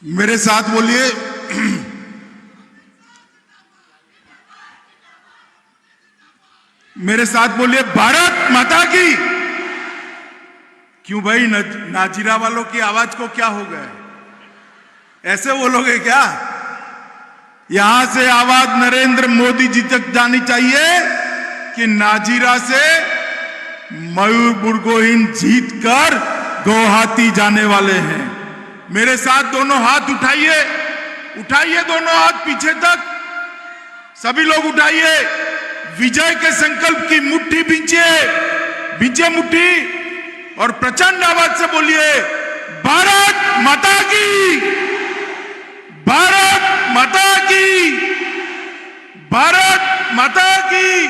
मेरे साथ बोलिए। मेरे साथ बोलिए, भारत माता की। क्यों भाई, नाजीरा वालों की आवाज को क्या हो गया? ऐसे बोलोगे क्या? यहां से आवाज नरेंद्र मोदी जी तक जानी चाहिए कि नाजीरा से मयूर बुरगोहिन जीतकर गुवाहाटी जाने वाले हैं। मेरे साथ दोनों हाथ उठाइए, उठाइए दोनों हाथ पीछे तक, सभी लोग उठाइए। विजय के संकल्प की मुट्ठी बींचिए, बींचिए मुट्ठी और प्रचंड आवाज से बोलिए, भारत माता की, भारत माता की, भारत माता की।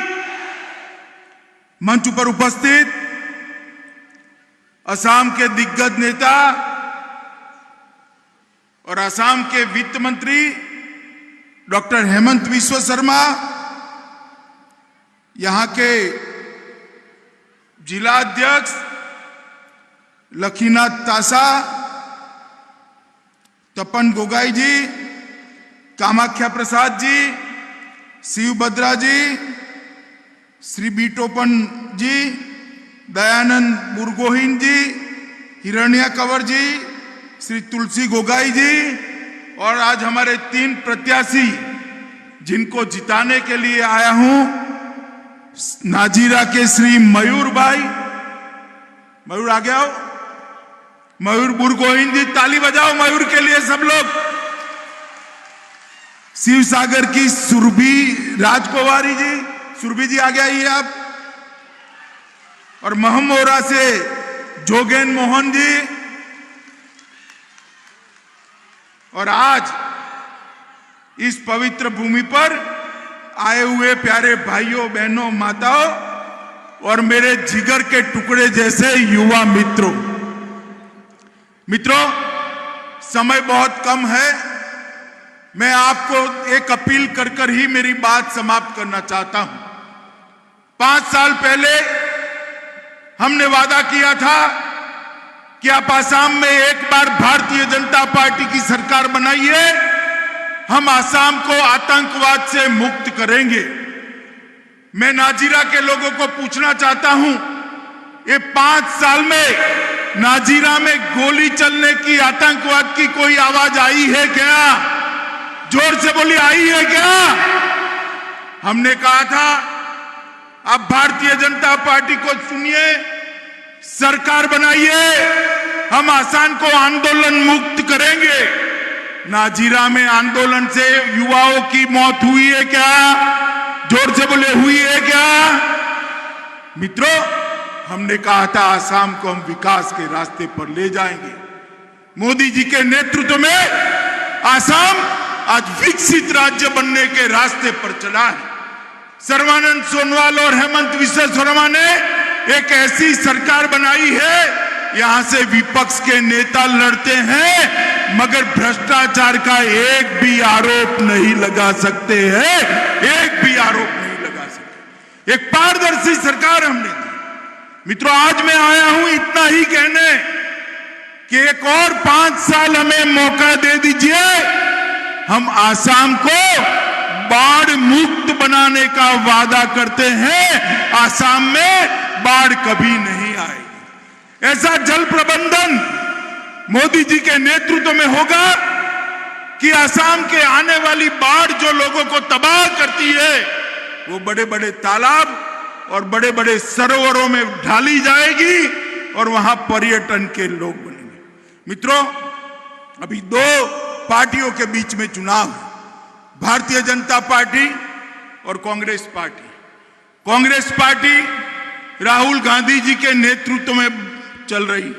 मंच पर उपस्थित असम के दिग्गज नेता और असम के वित्त मंत्री डॉक्टर हेमंत बिस्वा शर्मा, यहां के जिला अध्यक्ष लखीनाथ तासा, तपन गोगाई जी, कामाख्या प्रसाद जी, शिवभद्रा जी, श्री बीटोपन जी, दयानंद बुरगोहिन जी, हिरण्या कंवर जी, श्री तुलसी गोगाई जी और आज हमारे 3 प्रत्याशी जिनको जिताने के लिए आया हूं, नाजीरा के श्री मयूर भाई, मयूर आ गया हो, मयूर बुरगोहिन जी, ताली बजाओ मयूर के लिए सब लोग। शिव सागर की सुरभि राजकुमारी जी, सुरभि जी आ गया ही आप। और महमोरा से जोगेन मोहन जी। और आज इस पवित्र भूमि पर आए हुए प्यारे भाइयों बहनों माताओं और मेरे जिगर के टुकड़े जैसे युवा मित्रों, समय बहुत कम है। मैं आपको एक अपील कर कर ही मेरी बात समाप्त करना चाहता हूं। 5 साल पहले हमने वादा किया था कि आप आसाम में एक बार भारतीय जनता पार्टी की सरकार बनाइए, हम आसाम को आतंकवाद से मुक्त करेंगे। मैं नाजीरा के लोगों को पूछना चाहता हूं, ये 5 साल में नाजीरा में गोली चलने की, आतंकवाद की कोई आवाज आई है क्या? जोर से बोलिए, आई है क्या? हमने कहा था आप भारतीय जनता पार्टी को सुनिए, सरकार बनाइए, हम आसाम को आंदोलन मुक्त करेंगे। नाजीरा में आंदोलन से युवाओं की मौत हुई है क्या? जोर से बोले, हुई है क्या? मित्रों, हमने कहा था आसाम को हम विकास के रास्ते पर ले जाएंगे। मोदी जी के नेतृत्व में आसाम आज विकसित राज्य बनने के रास्ते पर चला है। सर्बानंद सोनोवाल और हेमंत बिस्वा शर्मा ने एक ऐसी सरकार बनाई है, यहां से विपक्ष के नेता लड़ते हैं मगर भ्रष्टाचार का एक भी आरोप नहीं लगा सकते हैं, एक भी आरोप नहीं लगा सकते। एक पारदर्शी सरकार हमने दी। मित्रों, आज मैं आया हूं इतना ही कहने कि एक और 5 साल हमें मौका दे दीजिए, हम आसाम को बाढ़ मुक्त बनाने का वादा करते हैं। आसाम में बाढ़ कभी नहीं आएगी। ऐसा जल प्रबंधन मोदी जी के नेतृत्व में होगा कि आसाम के आने वाली बाढ़ जो लोगों को तबाह करती है, वो बड़े बड़े तालाब और बड़े बड़े सरोवरों में ढाली जाएगी और वहां पर्यटन के लोग बनेंगे। मित्रों, अभी 2 पार्टियों के बीच में चुनाव है, भारतीय जनता पार्टी और कांग्रेस पार्टी। कांग्रेस पार्टी राहुल गांधी जी के नेतृत्व में चल रही है,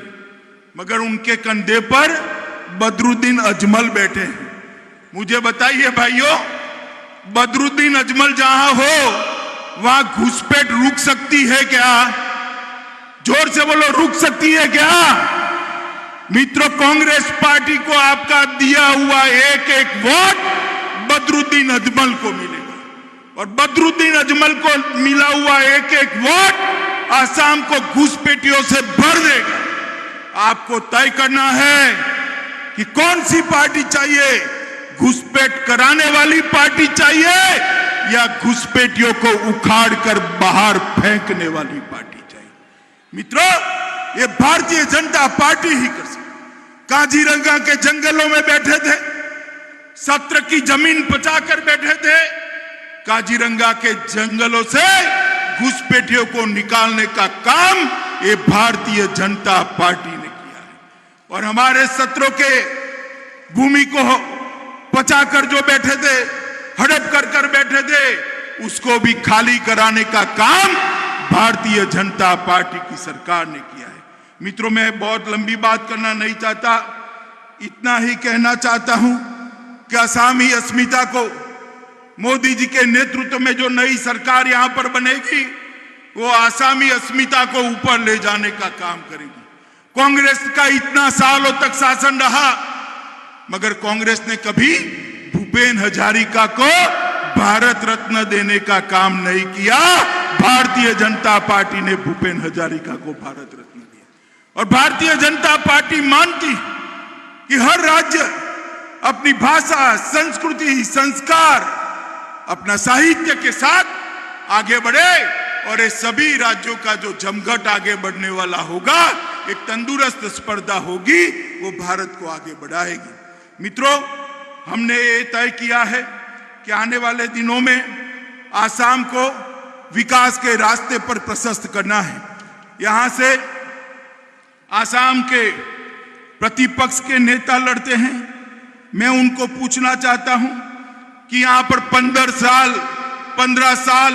मगर उनके कंधे पर बदरुद्दीन अजमल बैठे हैं। मुझे बताइए भाइयों, बदरुद्दीन अजमल जहां हो वहां घुसपैठ रुक सकती है क्या? जोर से बोलो, रुक सकती है क्या? मित्रों, कांग्रेस पार्टी को आपका दिया हुआ एक एक वोट बदरुद्दीन अजमल को मिलेगा और बदरुद्दीन अजमल को मिला हुआ एक एक वोट आसाम को घुसपैठियों से भर देगा। आपको तय करना है कि कौन सी पार्टी चाहिए, घुसपैठ कराने वाली पार्टी चाहिए या घुसपैठियों को उखाड़ कर बाहर फेंकने वाली पार्टी चाहिए। मित्रों, ये भारतीय जनता पार्टी ही कर सकती। काजीरंगा के जंगलों में बैठे थे, सत्र की जमीन बचाकर बैठे थे। काजीरंगा के जंगलों से घुसपैठियों को निकालने का काम ये भारतीय जनता पार्टी ने किया है। और हमारे सत्रों के भूमि को बचाकर जो बैठे थे, हड़प कर बैठे थे, उसको भी खाली कराने का काम भारतीय जनता पार्टी की सरकार ने किया है। मित्रों, मैं बहुत लंबी बात करना नहीं चाहता, इतना ही कहना चाहता हूं कि आसामी अस्मिता को मोदी जी के नेतृत्व में जो नई सरकार यहां पर बनेगी, वो आसामी अस्मिता को ऊपर ले जाने का काम करेगी। कांग्रेस का इतना सालों तक शासन रहा, मगर कांग्रेस ने कभी भूपेन हजारिका को भारत रत्न देने का काम नहीं किया। भारतीय जनता पार्टी ने भूपेन हजारिका को भारत रत्न दिया। और भारतीय जनता पार्टी मानती कि हर राज्य अपनी भाषा, संस्कृति, संस्कार, अपना साहित्य के साथ आगे बढ़े और ये सभी राज्यों का जो जमघट आगे बढ़ने वाला होगा, एक तंदुरुस्त स्पर्धा होगी, वो भारत को आगे बढ़ाएगी। मित्रों, हमने ये तय किया है कि आने वाले दिनों में आसाम को विकास के रास्ते पर प्रशस्त करना है। यहां से आसाम के प्रतिपक्ष के नेता लड़ते हैं। मैं उनको पूछना चाहता हूं कि यहां पर 15 साल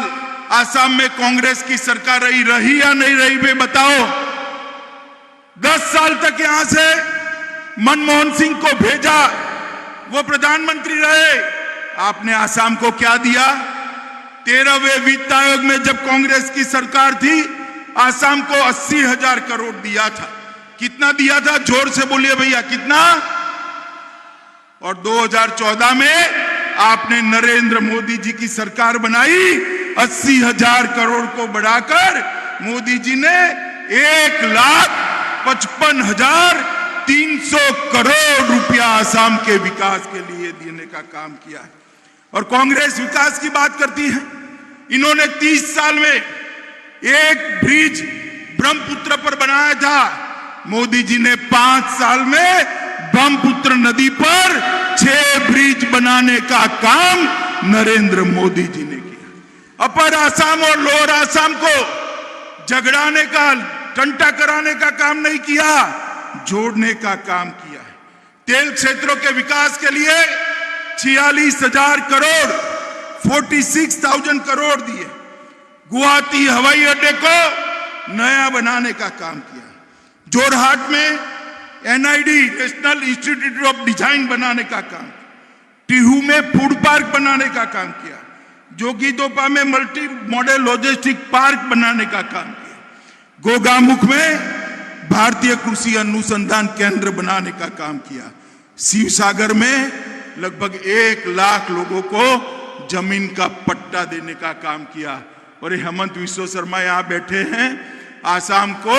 आसाम में कांग्रेस की सरकार रही या नहीं रही, वे बताओ। 10 साल तक यहां से मनमोहन सिंह को भेजा, वो प्रधानमंत्री रहे। आपने आसाम को क्या दिया? 13वें वित्त आयोग में जब कांग्रेस की सरकार थी, आसाम को 80,000 करोड़ दिया था। कितना दिया था? जोर से बोलिए भैया, कितना? और 2014 में आपने नरेंद्र मोदी जी की सरकार बनाई, 80,000 करोड़ को बढ़ाकर मोदी जी ने 1,55,300 करोड़ रुपया आसाम के विकास के लिए देने का काम किया है। और कांग्रेस विकास की बात करती है। इन्होंने 30 साल में एक ब्रिज ब्रह्मपुत्र पर बनाया था। मोदी जी ने 5 साल में ब्रह्मपुत्र नदी पर 6 ब्रिज बनाने का काम नरेंद्र मोदी जी ने किया। अपर आसाम और लोअर आसाम को झगड़ाने का, टंटा कराने का काम नहीं किया, जोड़ने का काम किया है। तेल क्षेत्रों के विकास के लिए 46,000 करोड़, 46,000 करोड़ दिए। गुवाहाटी हवाई अड्डे को नया बनाने का काम किया। जोरहाट में NID, national institute of design बनाने का काम, टिहू में फूड पार्क बनाने का काम किया, जोगीदोपा में मल्टी मॉडल लॉजिस्टिक पार्क बनाने का काम किया, गोगामुख में भारतीय कृषि अनुसंधान केंद्र बनाने का काम किया, शिवसागर में लगभग 1 लाख लोगों को जमीन का पट्टा देने का काम किया। और हेमंत बिस्वा शर्मा यहाँ बैठे हैं। आसाम को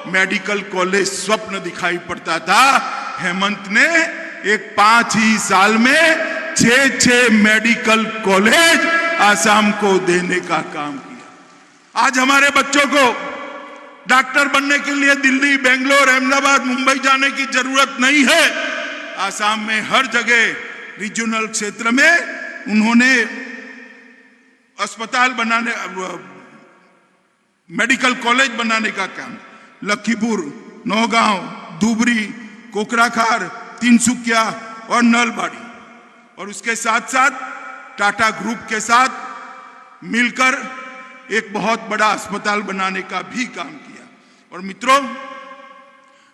मेडिकल कॉलेज स्वप्न दिखाई पड़ता था, हेमंत ने एक 5 ही साल में 6 मेडिकल कॉलेज आसाम को देने का काम किया। आज हमारे बच्चों को डॉक्टर बनने के लिए दिल्ली, बेंगलोर, अहमदाबाद, मुंबई जाने की जरूरत नहीं है। आसाम में हर जगह रीजनल क्षेत्र में उन्होंने अस्पताल बनाने, मेडिकल कॉलेज बनाने का काम, लखीमपुर, नौगांव, धुबरी, कोकराखार, तिनसुकिया और नलबाड़ी, और उसके साथ साथ टाटा ग्रुप के साथ मिलकर एक बहुत बड़ा अस्पताल बनाने का भी काम किया। और मित्रों,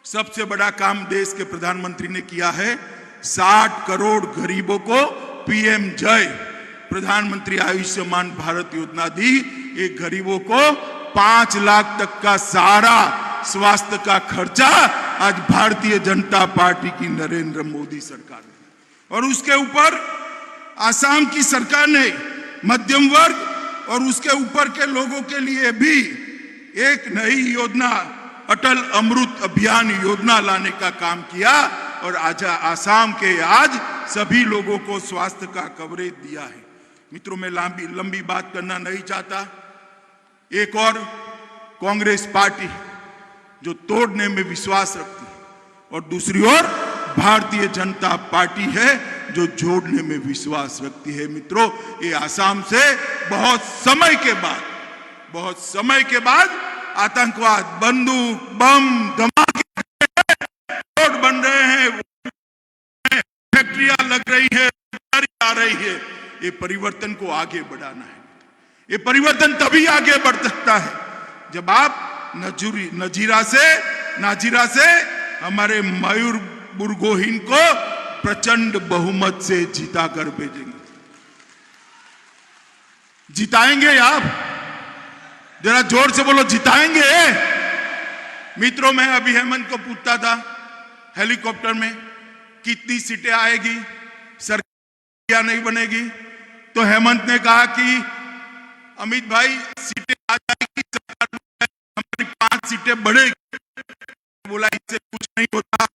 सबसे बड़ा काम देश के प्रधानमंत्री ने किया है। 60 करोड़ गरीबों को PM जय प्रधानमंत्री आयुष्मान भारत योजना दी। एक गरीबों को 5 लाख तक का सारा स्वास्थ्य का खर्चा आज भारतीय जनता पार्टी की नरेंद्र मोदी सरकार ने। और उसके ऊपर आसाम की सरकार ने मध्यम वर्ग और उसके ऊपर के लोगों के लिए भी एक नई योजना, अटल अमृत अभियान योजना लाने का काम किया। और आज आसाम के आज सभी लोगों को स्वास्थ्य का कवरेज दिया है। मित्रों, मैं लंबी बात करना नहीं चाहता। एक और कांग्रेस पार्टी जो तोड़ने में विश्वास रखती है और दूसरी ओर भारतीय जनता पार्टी है जो जोड़ने में विश्वास रखती है। मित्रों, ये आसाम से बहुत समय के बाद आतंकवाद, बंदूक, बम, धमाके रोड बन रहे हैं, फैक्ट्रियां लग रही है, आ रही है। ये परिवर्तन को आगे बढ़ाना है। ये परिवर्तन तभी आगे बढ़ सकता है जब आप नाजीरा से हमारे मयूर बुरगोहिन को प्रचंड बहुमत से जीता कर भेजेंगे। जिताएंगे आप? जरा जोर से बोलो, जिताएंगे? मित्रों, मैं अभी हेमंत को पूछता था हेलीकॉप्टर में कितनी सीटें आएगी, सरकार क्या नहीं बनेगी, तो हेमंत ने कहा कि अमित भाई सीटें आ जाएगी, सरकार हमारी 5 सीटें बढ़ेगी। बोला इससे कुछ नहीं होता,